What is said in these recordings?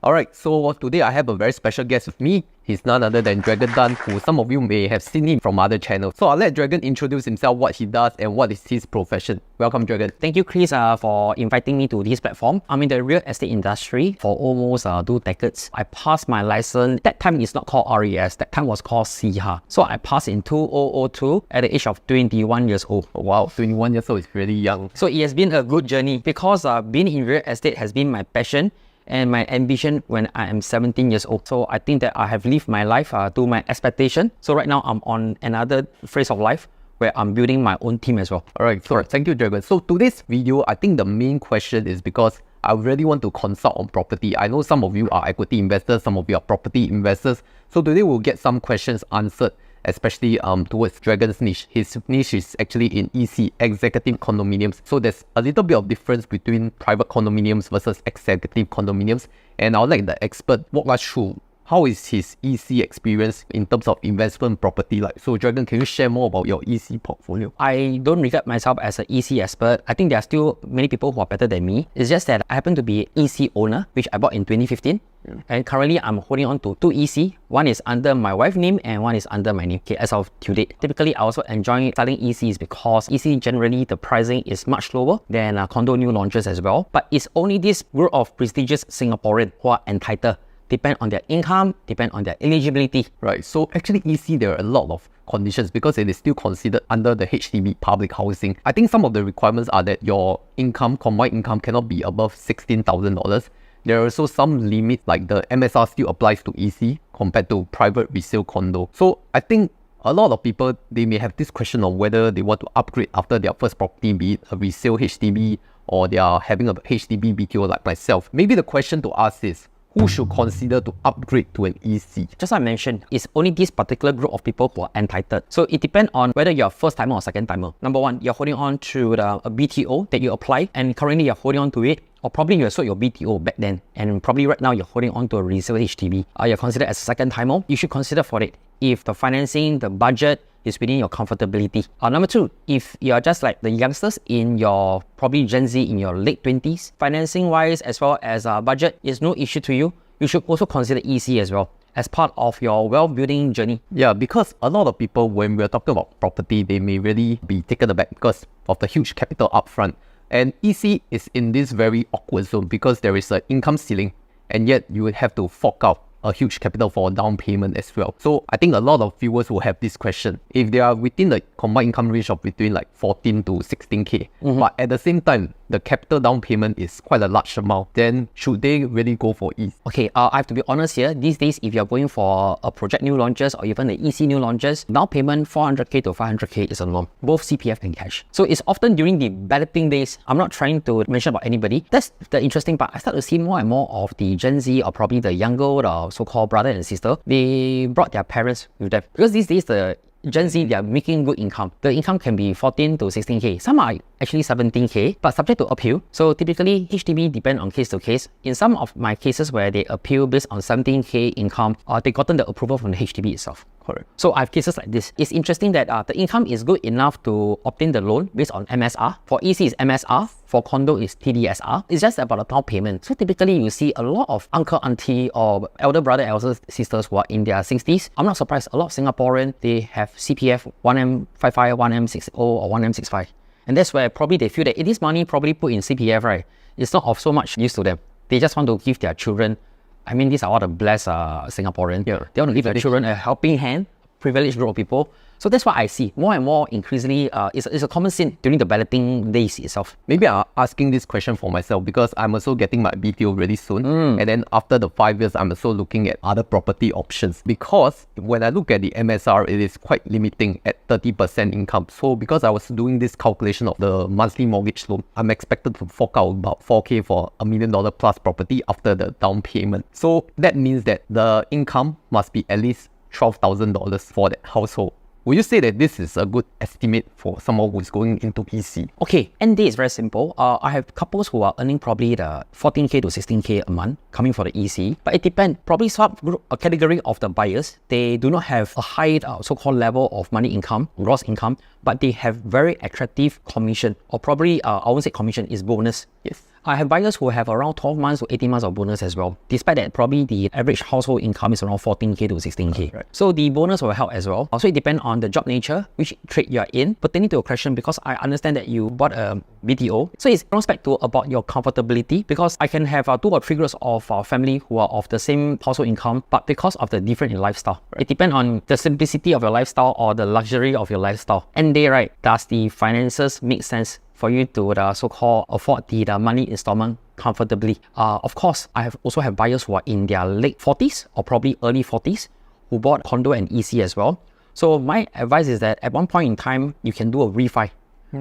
Alright, so today I have a very special guest with me. He's none other than Dragon Dunn, who some of you may have seen him from other channels. So I'll let Dragon introduce himself, what he does and what is his profession. Welcome, Dragon. Thank you, Chris, for inviting me to this platform. I'm in the real estate industry for almost 2 decades. I passed my license. That time it's not called RES. That time was called CHA. So I passed in 2002 at the age of 21 years old. Oh, wow, 21 years old is really young. So it has been a good journey because being in real estate has been my passion and my ambition when I am 17 years old. So I think that I have lived my life to my expectation. So right now I'm on another phase of life where I'm building my own team as well. Alright, so thank you, Dragon. So today's video, I think the main question is because I really want to consult on property. I know some of you are equity investors, some of you are property investors. So today we'll get some questions answered, especially towards Dragon's niche. His niche is actually in EC, Executive Condominiums. So there's a little bit of difference between private condominiums versus executive condominiums. And I'll let the expert walk us through how is his EC experience in terms of investment property like. So Dragon, can you share more about your EC portfolio? I don't regard myself as an EC expert. I think there are still many people who are better than me. It's just that I happen to be an EC owner, which I bought in 2015. And currently, I'm holding on to 2 EC. One is under my wife's name and one is under my name, okay, as of to date. Typically, I also enjoy selling ECs because EC generally, the pricing is much lower than condo new launches as well. But it's only this group of prestigious Singaporeans who are entitled. Depend on their income, depend on their eligibility. Right, so actually EC, there are a lot of conditions because it is still considered under the HDB public housing. I think some of the requirements are that your income, combined income, cannot be above $16,000. There are also some limits like the MSR still applies to EC compared to private resale condo. So I think a lot of people, they may have this question on whether they want to upgrade after their first property, be it a resale HDB or they are having a HDB BTO like myself. Maybe the question to ask is, who should consider to upgrade to an EC? Just like I mentioned, it's only this particular group of people who are entitled. So it depends on whether you're a first timer or second timer. Number one, you're holding on to a BTO that you apply and currently you're holding on to it, or probably you sold your BTO back then and probably right now you're holding on to a resale HDB. You're considered as a second timer. You should consider for it if the financing, the budget is within your comfortability. Number two, if you're just like the youngsters in your probably Gen Z in your late 20s, financing wise as well as budget is no issue to you, you should also consider EC as well as part of your wealth building journey. Yeah, because a lot of people, when we're talking about property, they may really be taken aback because of the huge capital upfront. And EC is in this very awkward zone because there is an income ceiling and yet you would have to fork out a huge capital for a down payment as well. So I think a lot of viewers will have this question. If they are within the combined income range of between like 14 to 16K, but at the same time, the capital down payment is quite a large amount, then should they really go for EC? Okay, I have to be honest here. These days, if you're going for a project new launches or even the EC new launches, down payment 400K to 500K is a norm, both CPF and cash. So it's often during the balloting days. I'm not trying to mention about anybody. That's the interesting part. I start to see more and more of the Gen Z or probably the younger or so-called brother and sister. They brought their parents with them because these days the Gen Z, they are making good income. The income can be 14 to 16K. Some are actually 17K, but subject to appeal. So typically, HDB depend on case to case. In some of my cases where they appeal based on 17K income, they gotten the approval from the HDB itself. Correct. So I have cases like this. It's interesting that the income is good enough to obtain the loan based on MSR. For EC is MSR. For condo is TDSR. It's just about a down payment. So typically you see a lot of uncle, auntie or elder brother, elder sisters who are in their 60s. I'm not surprised. A lot of Singaporeans, they have CPF 1M55, 1M60 or 1M65. And that's where probably they feel that this money probably put in CPF, right? It's not of so much use to them. They just want to give their children, I mean, these are all the blessed Singaporeans. Yeah. They want to give their children a helping hand, privileged group of people. So that's what I see. More and more increasingly, it's a common sin during the balloting days itself. Maybe I'm asking this question for myself because I'm also getting my BTO really soon. And then after the 5 years, I'm also looking at other property options. Because when I look at the MSR, it is quite limiting at 30% income. So because I was doing this calculation of the monthly mortgage loan, I'm expected to fork out about 4K for $1 million plus property after the down payment. So that means that the income must be at least $12,000 for that household. Would you say that this is a good estimate for someone who is going into EC? Okay, end day is very simple. I have couples who are earning probably the 14K to 16K a month coming for the EC. But it depends. Probably some group, a category of the buyers, they do not have a high so-called level of money income, gross income, but they have very attractive commission, or probably, I won't say commission, is bonus. Yes. I have buyers who have around 12 months to 18 months of bonus as well. Despite that, probably the average household income is around 14K to 16K. Right. So the bonus will help as well. Also, it depends on the job nature, which trade you're in. Pertaining to your question, because I understand that you bought a BTO. So it's prospect to about your comfortability, because I can have 2 or 3 groups of family who are of the same household income, but because of the difference in lifestyle. Right. It depends on the simplicity of your lifestyle or the luxury of your lifestyle. And they, right, does the finances make sense for you to so-called afford the monthly installment comfortably? Of course, I also have buyers who are in their late 40s or probably early 40s who bought condo and EC as well. So my advice is that at one point in time, you can do a refi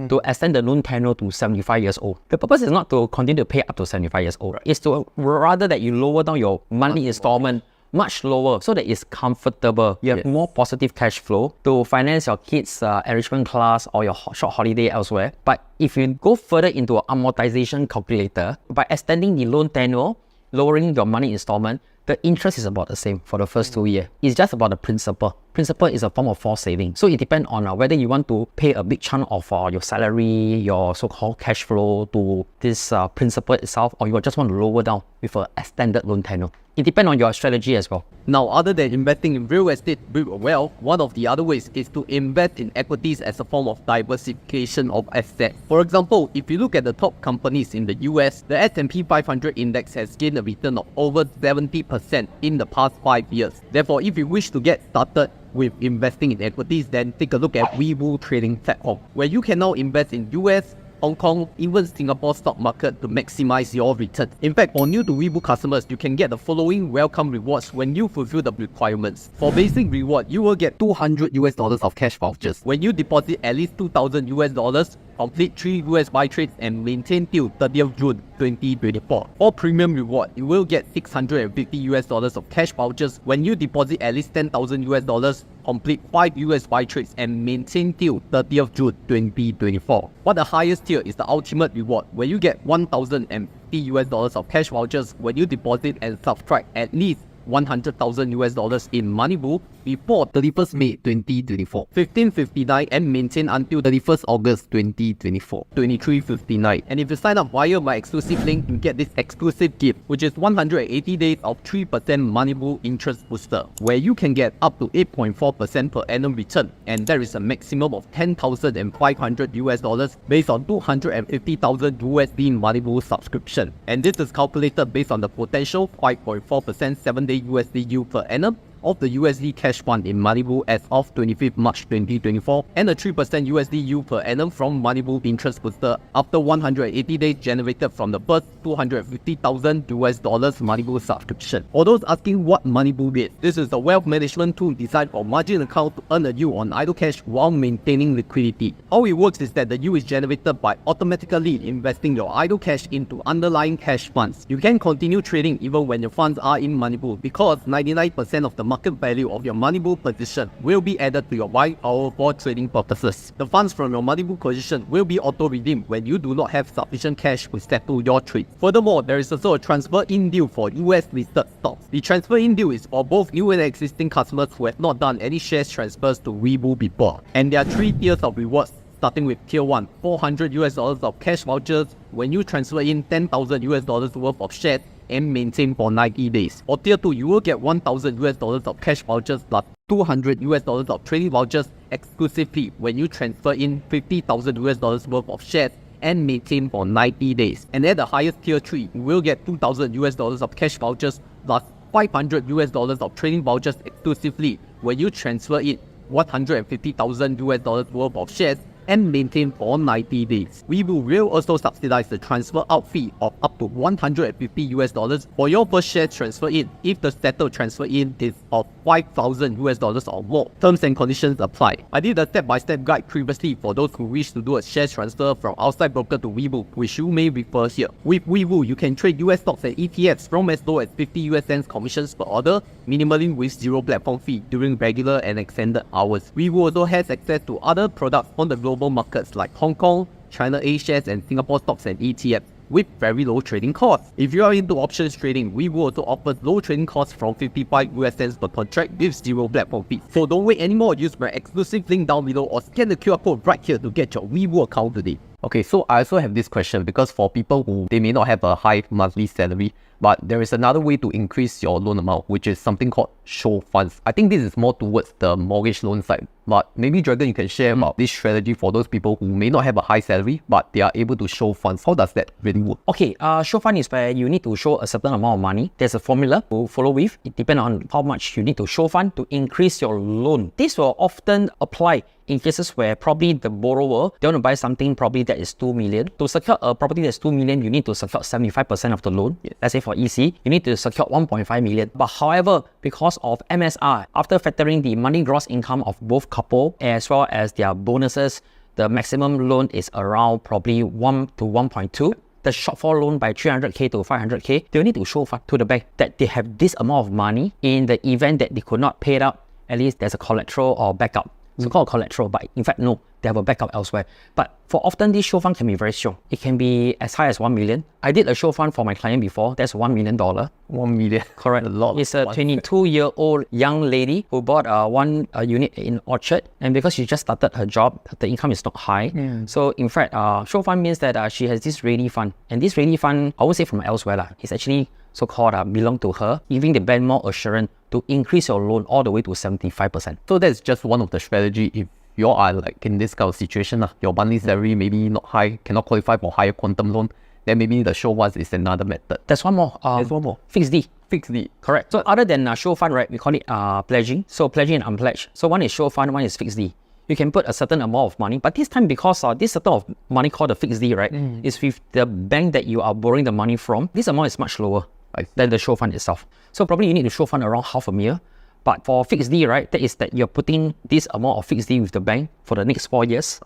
to extend the loan tenure to 75 years old. The purpose is not to continue to pay up to 75 years old. Right? It's to rather that you lower down your monthly installment much lower so that it's comfortable. You have more positive cash flow to finance your kids' enrichment class or your short holiday elsewhere. But if you go further into an amortization calculator, by extending the loan tenure, lowering your money installment, the interest is about the same for the first 2 years. It's just about the principal. Principal is a form of forced saving. So it depends on whether you want to pay a big chunk of your salary, your so-called cash flow to this principal itself, or you just want to lower down with an extended loan tenure. It depends on your strategy as well. Now, other than investing in real estate build wealth, one of the other ways is to invest in equities as a form of diversification of assets. For example, if you look at the top companies in the US, the S&P 500 index has gained a return of over 70% in the past 5 years. Therefore, if you wish to get started with investing in equities, then take a look at Webull Trading Platform, where you can now invest in US, Hong Kong, even Singapore stock market to maximize your return. In fact, for new to Webull customers, you can get the following welcome rewards when you fulfill the requirements. For basic reward, you will get $200 of cash vouchers. When you deposit at least $2,000, complete 3 US buy trades and maintain till 30th June 2024. For premium reward, you will get $650 of cash vouchers when you deposit at least $10,000, complete 5 US buy trades and maintain till 30th June 2024. But the highest tier is the ultimate reward, where you get $1,050 of cash vouchers when you deposit and subtract at least $100,000 in MoneyBull before 31st May 2024, 1559 and maintain until 31st August 2024, 2359. And if you sign up via my exclusive link, you get this exclusive gift, which is 180 days of 3% MoneyBull interest booster, where you can get up to 8.4% per annum return, and there is a maximum of $10,500 based on 250,000 USD MoneyBull subscription. And this is calculated based on the potential 5.4% 7-day USD yield per annum of the USD cash fund in MoneyBull as of 25th March 2024, and a 3% USD yield per annum from MoneyBull interest booster after 180 days generated from the first $250,000 MoneyBull subscription. For those asking what MoneyBull is, this is a wealth management tool designed for margin account to earn a yield on idle cash while maintaining liquidity. How it works is that the yield is generated by automatically investing your idle cash into underlying cash funds. You can continue trading even when your funds are in MoneyBull, because 99% of the market value of your MoneyBull position will be added to your buying power for trading purposes. The funds from your MoneyBull position will be auto-redeemed when you do not have sufficient cash to settle your trade. Furthermore, there is also a transfer-in deal for US listed stocks. The transfer-in deal is for both new and existing customers who have not done any shares transfers to Webull before. And there are 3 tiers of rewards, starting with tier 1, $400 of cash vouchers when you transfer in $10,000 worth of shares and maintain for 90 days. For tier 2, you will get $1,000 of cash vouchers plus $200 of trading vouchers exclusively when you transfer in $50,000 worth of shares and maintain for 90 days. And at the highest tier 3, you will get $2,000 of cash vouchers plus $500 of trading vouchers exclusively when you transfer in $150,000 worth of shares and maintain for 90 days. Webull will also subsidize the transfer out fee of up to $150 for your first share transfer in if the settled transfer in is of $5,000 or more. Terms and conditions apply. I did a step-by-step guide previously for those who wish to do a share transfer from outside broker to Webull, which you may refer here. With Webull, you can trade US stocks and ETFs from as low as 50 US cents commissions per order, minimally with 0 platform fee during regular and extended hours. Webull also has access to other products on the global markets like Hong Kong, China A shares and Singapore stocks and ETFs with very low trading costs. If you are into options trading, Webull also offers low trading costs from 55 US cents per contract with 0 platform fees. So don't wait anymore, use my exclusive link down below or scan the QR code right here to get your Webull account today. Okay, so I also have this question because for people who they may not have a high monthly salary, but there is another way to increase your loan amount, which is something called show funds. I think this is more towards the mortgage loan side, but maybe Dragon, you can share about this strategy for those people who may not have a high salary, but they are able to show funds. How does that really work? Okay, show fund is where you need to show a certain amount of money. There's a formula to follow with. It depends on how much you need to show fund to increase your loan. This will often apply in cases where probably the borrower, they want to buy something probably that is 2 million. To secure a property that's 2 million, you need to secure 75% of the loan. Yes. Let's say for EC, you need to secure 1.5 million. But however, because of MSR, after factoring the money gross income of both couple as well as their bonuses, the maximum loan is around probably 1 to 1.2. The shortfall loan by 300k to 500k, they need to show to the bank that they have this amount of money in the event that they could not pay it out. At least there's a collateral or backup. So called collateral, but in fact, no, they have a backup elsewhere. But for often, this show fund can be very strong. It can be as high as 1 million. I did a show fund for my client before. That's $1 million. 1 million. Correct. A lot. It's a 22-year-old young lady who bought one unit in Orchard. And because she just started her job, the income is not high. So in fact, show fund means that she has this ready fund. And this ready fund, I won't say from elsewhere. It's actually so-called belong to her, giving the bank more assurance to increase your loan all the way to 75%. So that's just one of the strategy if you are like in this kind of situation, your monthly salary maybe not high, cannot qualify for higher quantum loan, then maybe the show funds is another method. There's one more. There's one more. Fixed D. Fixed D. Correct. So other than show fund, right, we call it pledging. So pledging and unpledged. So one is show fund, one is fixed D. You can put a certain amount of money, but this time because this certain of money called the fixed D, right, is with the bank that you are borrowing the money from. This amount is much lower than the show fund itself. So probably you need to show fund around $500,000. But for fixed D, right, that is that you're putting this amount of fixed D with the bank for the next 4 years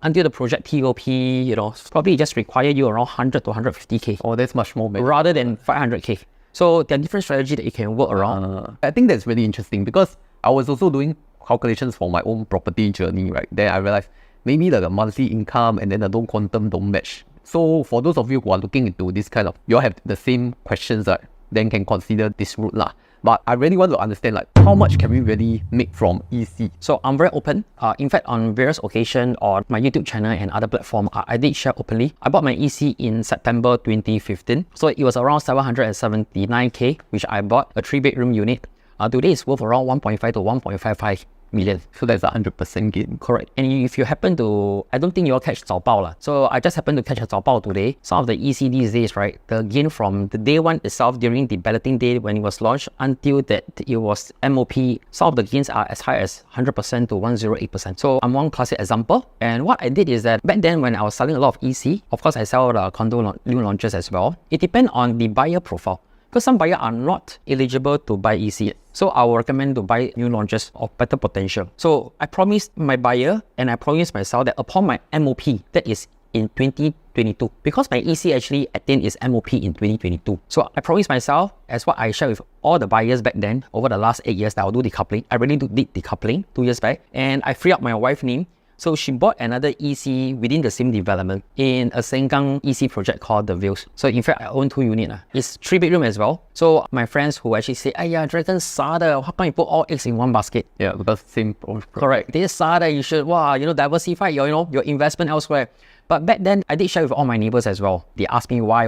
until the project TOP, probably just require you around 100 to 150k. Oh, that's much more better. Rather than 500k. So there are different strategies that you can work around. I think that's really interesting because I was also doing calculations for my own property journey, right? Then I realized maybe the monthly income and then the loan quantum don't match. So for those of you who are looking into this kind of, you all have the same questions, right? Then can consider this route lah. But I really want to understand like how much can we really make from EC? So I'm very open. In fact, on various occasions on my YouTube channel and other platforms, I did share openly. I bought my EC in September 2015. So it was around 779k, which I bought a 3-bedroom unit. Today it's worth around 1.5 to 1.55 million. So that's 100% gain. Correct. And if you happen to, I don't think you'll catch 早报lah. So I just happened to catch a 早报 today. Some of the EC these days, right, the gain from the day one itself during the balloting day when it was launched until that it was MOP, some of the gains are as high as 100% to 108%. So I'm one classic example. And what I did is that back then when I was selling a lot of EC, of course I sell the condo new launches as well. It depends on the buyer profile. Because some buyers are not eligible to buy EC. So I will recommend to buy new launches of better potential. So I promised my buyer and I promised myself that upon my MOP, that is in 2022, because my EC actually attained its MOP in 2022. So I promised myself, as what I shared with all the buyers back then, over the last 8 years that I'll do decoupling. I really did decoupling 2 years back. And I free up my wife's name. So she bought another EC within the same development in a Sengkang EC project called The Vales. So in fact, I own 2 units. It's 3-bedroom as well. So my friends who actually say, "Aiya, Dragon Sada, how come you put all eggs in one basket?" Yeah, because same. Correct. This Sada, you should diversify your investment elsewhere. But back then, I did share with all my neighbors as well. They asked me why.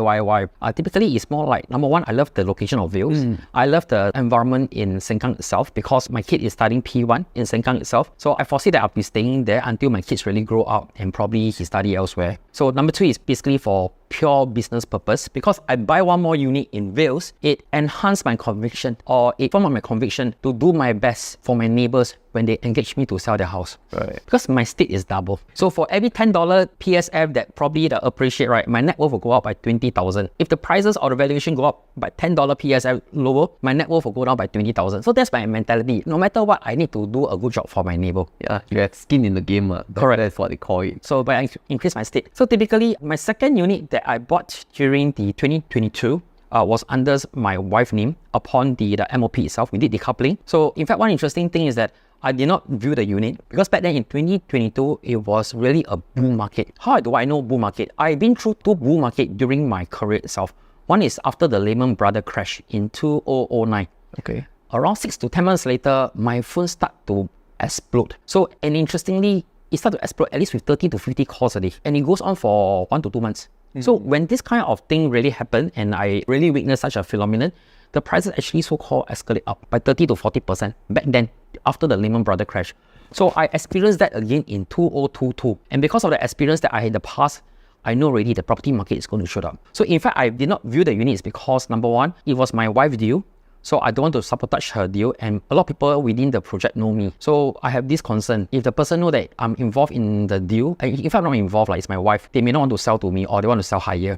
Typically, it's more like, number one, I love the location of Vales. I love the environment in Sengkang itself because my kid is studying P1 in Sengkang itself. So I foresee that I'll be staying there until my kids really grow up and probably he study elsewhere. So number 2 is basically for pure business purpose because I buy one more unit in Vales, it enhanced my conviction or it formed my conviction to do my best for my neighbors when they engage me to sell their house. Right. Because my stake is double. So for every $10 PSF that probably the appreciate, right, my net worth will go up by 20,000. If the prices or the valuation go up by $10 PSF lower, my net worth will go down by 20,000. So that's my mentality. No matter what, I need to do a good job for my neighbor. Yeah, you have skin in the game. Correct. That's what they call it. So but I increase my stake. So typically, my second unit that I bought during the 2022 was under my wife's name upon the MOP itself. We did decoupling. So in fact, one interesting thing is that I did not view the unit because back then in 2022, it was really a bull market. How do I know bull market? I've been through 2 bull market during my career itself. One is after the Lehman Brothers crash in 2009. Okay. Around 6 to 10 months later, my phone started to explode. So, and interestingly, it starts to explode at least with 30 to 50 calls a day. And it goes on for 1 to 2 months. So when this kind of thing really happened, and I really witnessed such a phenomenon, the prices actually so-called escalate up by 30 to 40% back then, after the Lehman Brothers crash. So I experienced that again in 2022. And because of the experience that I had in the past, I know already the property market is going to shoot up. So in fact, I did not view the units because number one, it was my wife's deal. So I don't want to sabotage her deal, and a lot of people within the project know me. So I have this concern. If the person know that I'm involved in the deal, and if I'm not involved, like it's my wife, they may not want to sell to me, or they want to sell higher.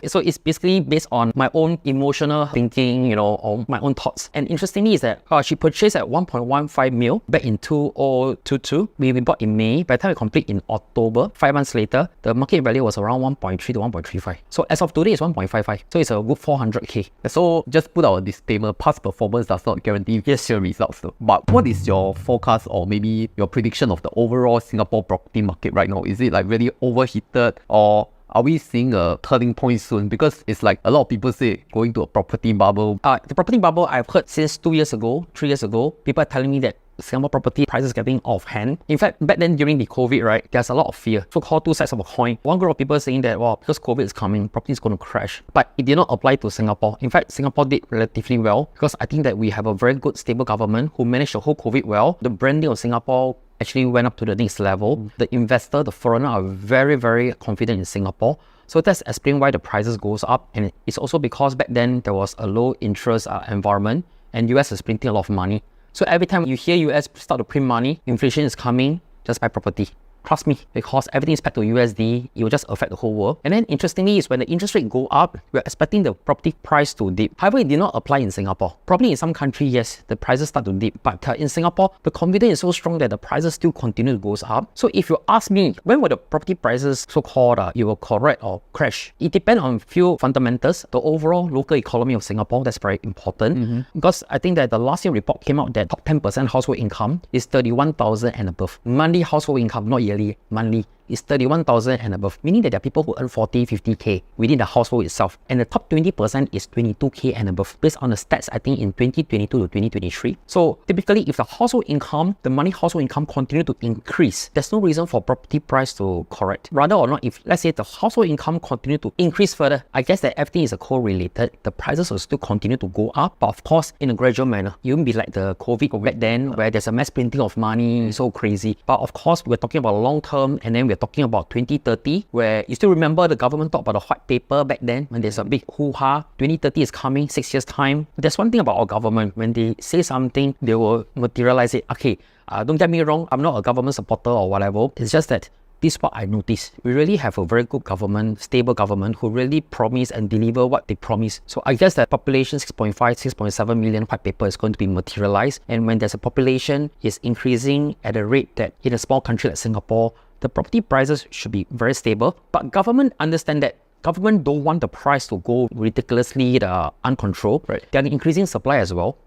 So it's basically based on my own emotional thinking, or my own thoughts. And interestingly is that she purchased at 1.15 mil back in 2022. We bought in May. By the time we complete in October, 5 months later, the market value was around 1.3 to 1.35. So as of today, it's 1.55. So it's a good 400k. So just put out a disclaimer, past performance does not guarantee future results though. But what is your forecast or maybe your prediction of the overall Singapore property market right now? Is it like really overheated, or are we seeing a turning point soon? Because it's like a lot of people say going to a property bubble. The property bubble, I've heard since 2 years ago, 3 years ago, people are telling me that Singapore property prices getting off hand. In fact, back then during the COVID, right, there's a lot of fear. So-called two sides of a coin. One group of people saying that, well, because COVID is coming, property is going to crash. But it did not apply to Singapore. In fact, Singapore did relatively well because I think that we have a very good, stable government who managed the whole COVID well. The branding of Singapore actually went up to the next level. The investor, the foreigner are very, very confident in Singapore. So that's explain why the prices goes up. And it's also because back then there was a low interest environment and US is printing a lot of money. So every time you hear US start to print money, inflation is coming, just buy property. Trust me, because everything is back to USD, it will just affect the whole world. And then interestingly is when the interest rate go up, we're expecting the property price to dip. However, it did not apply in Singapore. Probably in some country, yes, the prices start to dip. But in Singapore, the confidence is so strong that the prices still continue to go up. So if you ask me, when will the property prices so-called it will correct or crash? It depends on few fundamentals. The overall local economy of Singapore, that's very important. Because I think that the last year report came out that top 10% household income is 31,000 and above. Monthly household income, not yearly, monthly, is 31,000 and above, meaning that there are people who earn 40, 50k within the household itself. And the top 20% is 22k and above, based on the stats, I think, in 2022 to 2023. So typically, if the household income, the money household income continue to increase, there's no reason for property price to correct. Rather or not, if let's say the household income continue to increase further, I guess that everything is correlated. The prices will still continue to go up, but of course, in a gradual manner. You won't be like the COVID back then, where there's a mass printing of money, so crazy. But of course, we're talking about long term, and then we're talking about 2030, where you still remember the government talked about the white paper back then when there's a big hoo-ha. 2030 is coming, 6 years time. There's one thing about our government, when they say something, they will materialize it. Okay, don't get me wrong, I'm not a government supporter or whatever. It's just that this is what I noticed. We really have a very good government, stable government who really promise and deliver what they promise. So I guess that population 6.5, 6.7 million white paper is going to be materialized. And when there's a population is increasing at a rate that in a small country like Singapore, the property prices should be very stable. But government understand that. Government don't want the price to go ridiculously uncontrolled. Right. They're increasing supply as well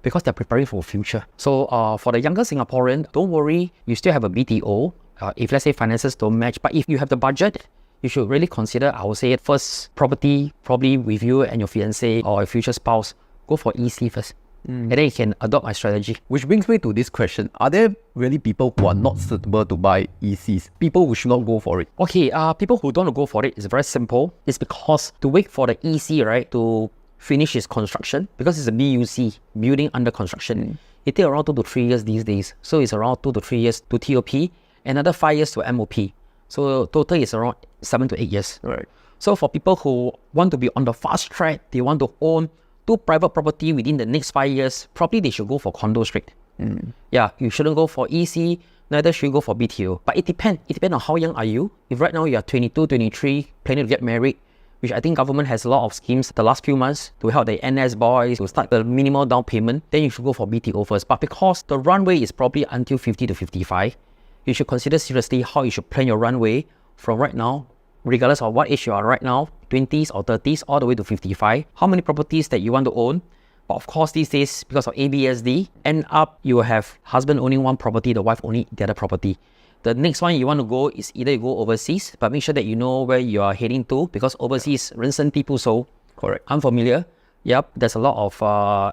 because they're preparing for the future. So for the younger Singaporean, don't worry, you still have a BTO. If let's say finances don't match, but if you have the budget, you should really consider, I would say, first property, probably with you and your fiancé or your future spouse, go for EC first. And then you can adopt my strategy. Which brings me to this question. Are there really people who are not suitable to buy ECs? People who should not go for it? Okay, people who don't want to go for it is very simple. It's because to wait for the EC, right, to finish its construction, because it's a BUC, building under construction, it takes around 2 to 3 years these days. So it's around 2 to 3 years to TOP, another 5 years to MOP. So total is around 7 to 8 years. Right. So for people who want to be on the fast track, they want to own 2 private property within the next 5 years, probably they should go for condo straight. Yeah, you shouldn't go for EC, neither should you go for BTO. But it depends. It depends on how young are you. If right now you are 22, 23, planning to get married, which I think government has a lot of schemes the last few months to help the NS boys to start the minimal down payment, then you should go for BTO first. But because the runway is probably until 50 to 55, you should consider seriously how you should plan your runway from right now, regardless of what age you are right now, 20s or 30s, all the way to 55, how many properties that you want to own. But of course, these days, because of ABSD, end up you will have husband owning one property, the wife owning the other property. The next one you want to go is either you go overseas, but make sure that you know where you are heading to, because overseas, 人生地不熟, correct, unfamiliar. Yep, there's a lot of,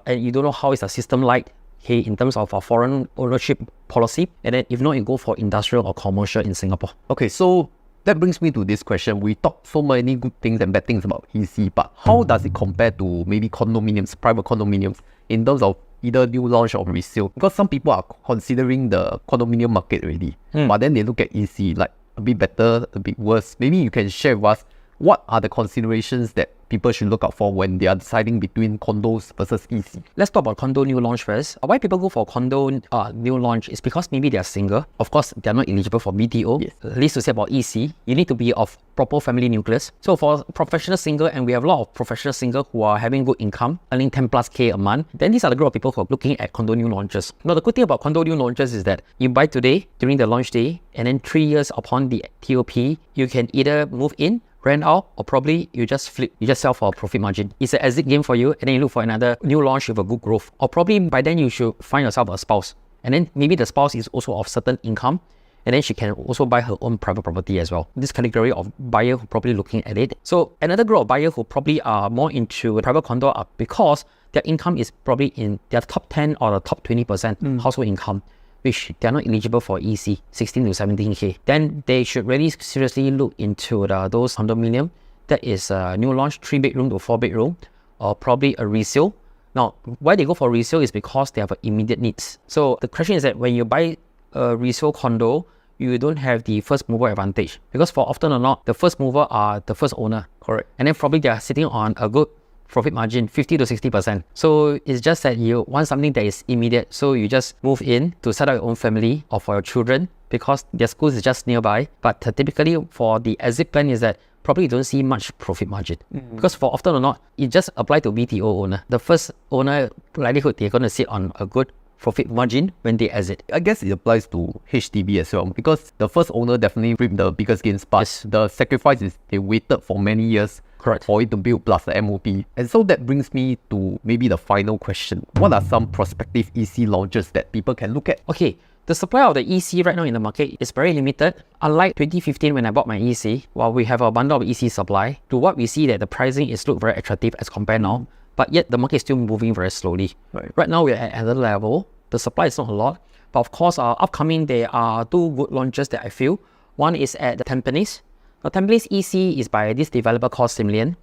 and you don't know how is the system like. in terms of a foreign ownership policy. And then if not, you go for industrial or commercial in Singapore. Okay, so that brings me to this question. We talk so many good things and bad things about EC, but how does it compare to maybe condominiums, private condominiums, in terms of either new launch or resale? Because some people are considering the condominium market already, but then they look at EC like a bit better, a bit worse. Maybe you can share with us what are the considerations that people should look out for when they are deciding between condos versus EC? Let's talk about condo new launch first. Why people go for condo new launch is because maybe they are single. Of course, they are not eligible for BTO. Yes. Least to say about EC, you need to be of proper family nucleus. So for professional single, and we have a lot of professional single who are having good income, earning 10 plus K a month, then these are the group of people who are looking at condo new launches. Now, the good thing about condo new launches is that you buy today during the launch day, and then 3 years upon the TOP, you can either move in, rent out, or probably you just flip, you just sell for a profit margin. It's an exit game for you, and then you look for another new launch with a good growth. Or probably by then you should find yourself a spouse, and then maybe the spouse is also of certain income, and then she can also buy her own private property as well. This category of buyer who probably looking at it. So another group of buyer who probably are more into private condo are because their income is probably in their top 10 or the top 20% household income, which they're not eligible for EC, 16 to 17K. Then they should really seriously look into those condominium that is a new launch, 3-bedroom to 4-bedroom, or probably a resale. Now, why they go for resale is because they have immediate needs. So the question is that when you buy a resale condo, you don't have the first mover advantage, because for often or not, the first mover are the first owner. Correct. And then probably they are sitting on a good profit margin, 50 to 60%. So it's just that you want something that is immediate. So you just move in to set up your own family or for your children because their school is just nearby. But typically for the exit plan is that probably you don't see much profit margin. Because for often or not, it just apply to BTO owner. The first owner, likelihood they're going to sit on a good profit margin when they exit. I guess it applies to HDB as well, because the first owner definitely reaped the biggest gains, but the sacrifice is they waited for many years for it to build plus the MOP. And so that brings me to maybe the final question. What are some prospective EC launches that people can look at? Okay, the supply of the EC right now in the market is very limited. Unlike 2015 when I bought my EC, while we have a bundle of EC supply, to what we see that the pricing is look very attractive as compared now, but yet the market is still moving very slowly. Right now we're at another level. The supply is not a lot, but of course upcoming there are two good launches that I feel. One is at the Tampines. Now, Tampines EC is by this developer called Simlian.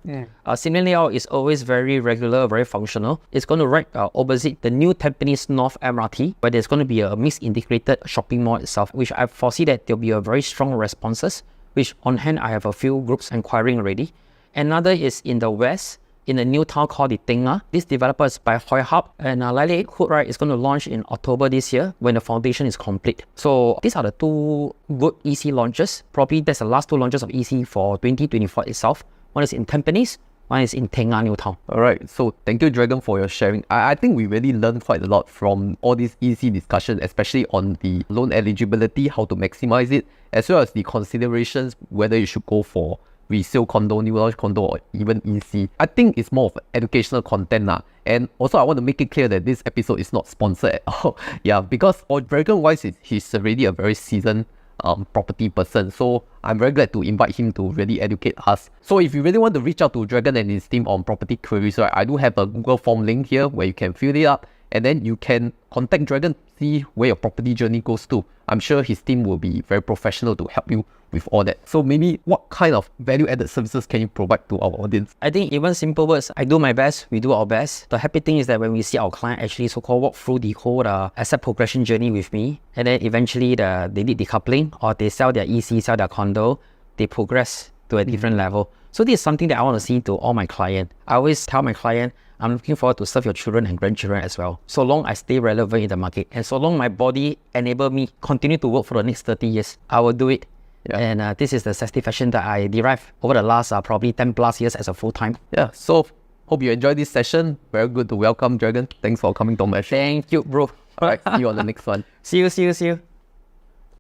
Simlian layout is always very regular, very functional. It's going to right opposite the new Tampines North MRT, where there's going to be a mixed integrated shopping mall itself, which I foresee that there'll be a very strong responses, which on hand I have a few groups inquiring already. Another is in the west, in a new town called the Tengah. This developer is by Hoi Hub, and likelihood right is going to launch in October this year when the foundation is complete. So these are the two good EC launches. Probably that's the last two launches of EC for 2024 itself. One is in Tampines, one is in Tengah New Town. Alright, so thank you Dragon for your sharing. I think we really learned quite a lot from all these EC discussions, especially on the loan eligibility, how to maximize it, as well as the considerations whether you should go for resale condo, new launch condo, or even EC. I think it's more of educational content now. And also I want to make it clear that this episode is not sponsored at all. Yeah, because for Dragon wise, he's already a very seasoned property person. So I'm very glad to invite him to really educate us. So if you really want to reach out to Dragon and his team on property queries, right, I do have a Google form link here where you can fill it up, and then you can contact Dragon, see where your property journey goes to. I'm sure his team will be very professional to help you with all that. So maybe what kind of value-added services can you provide to our audience? I think even simple words, I do my best, we do our best. The happy thing is that when we see our client actually so-called walk through the whole asset progression journey with me, and then eventually they did decoupling, or they sell their EC, sell their condo, they progress to a different level. So this is something that I want to see to all my clients. I always tell my client, I'm looking forward to serve your children and grandchildren as well. So long I stay relevant in the market, and so long my body enable me continue to work for the next 30 years, I will do it. And this is the satisfaction that I derived over the last probably 10 plus years as a full-time. Yeah, so hope you enjoyed this session. Very good to welcome Dragon. Thanks for coming to my show. Thank you, bro. Alright, see you on the next one. See you.